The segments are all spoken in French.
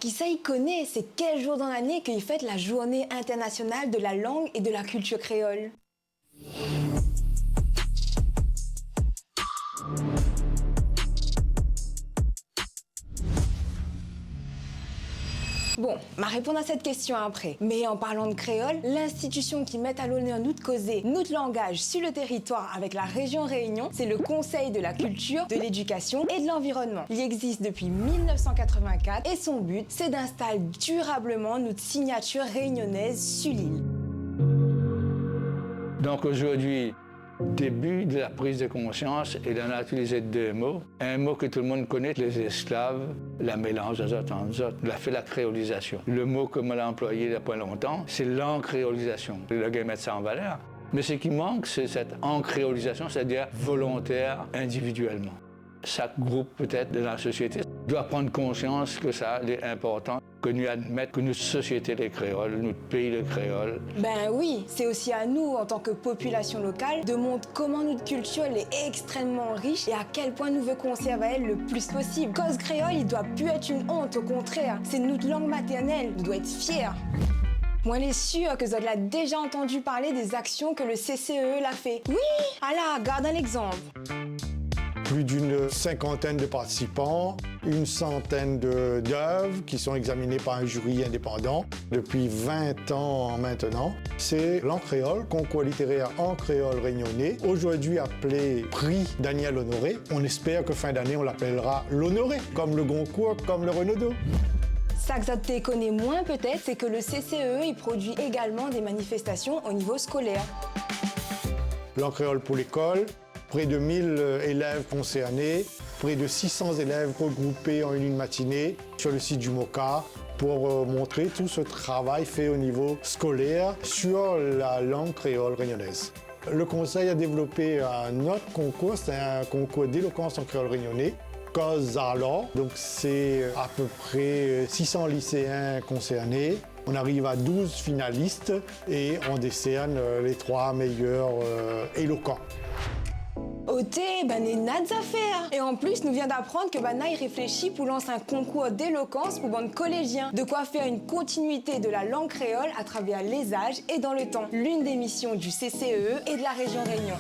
Qui ça y connaît, c'est quel jour dans l'année qu'il fête la Journée internationale de la langue et de la culture créole? Bon, m'a répondre à cette question après. Mais en parlant de créole, l'institution qui met à l'honneur notre causé, notre langage sur le territoire avec la région Réunion, c'est le Conseil de la culture, de l'éducation et de l'environnement. Il existe depuis 1984 et son but, c'est d'installer durablement notre signature réunionnaise sur l'île. Donc aujourd'hui, début de la prise de conscience, et on a utilisé deux mots. Un mot que tout le monde connaît, les esclaves, la mélange d'azote en azote, on a fait la créolisation. Le mot que l'on a employé il n'y a pas longtemps, c'est l'encréolisation. Le gars met ça en valeur. Mais ce qui manque, c'est cette encréolisation, c'est-à-dire volontaire individuellement. Chaque groupe peut-être de la société doit prendre conscience que ça est important, que nous admettons que notre société est créole, notre pays est créole. Ben oui, c'est aussi à nous, en tant que population locale, de montrer comment notre culture est extrêmement riche et à quel point nous veut conserver elle le plus possible. Cause créole, il doit plus être une honte, au contraire. C'est notre langue maternelle, nous doit être fiers. Moi, elle est sûre que vous avez déjà entendu parler des actions que le CCE l'a fait. Oui, alors, garde un exemple. Plus d'une cinquantaine de participants, une centaine d'œuvres qui sont examinées par un jury indépendant depuis 20 ans maintenant. C'est l'Ancréole, concours littéraire en créole réunionnais, aujourd'hui appelé Prix Daniel Honoré. On espère que fin d'année, on l'appellera l'Honoré, comme le Goncourt, comme le Renaudot. Ça que ça te connaît moins peut-être, c'est que le CCE, il produit également des manifestations au niveau scolaire. L'Ancréole pour l'école, près de 1000 élèves concernés, près de 600 élèves regroupés en une matinée sur le site du MOCA pour montrer tout ce travail fait au niveau scolaire sur la langue créole réunionnaise. Le conseil a développé un autre concours, c'est un concours d'éloquence en créole réunionnais, Cause alors, donc c'est à peu près 600 lycéens concernés. On arrive à 12 finalistes et on décerne les 3 meilleurs éloquents. Oté, ben n'est nada à faire. Et en plus, nous vient d'apprendre que Bana y réfléchit pour lancer un concours d'éloquence pour bande collégiens. De quoi faire une continuité de la langue créole à travers les âges et dans le temps. L'une des missions du CCE et de la région Réunion.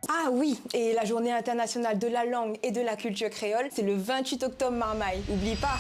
Ah oui, et la journée internationale de la langue et de la culture créole, c'est le 28 octobre marmaille. Oublie pas.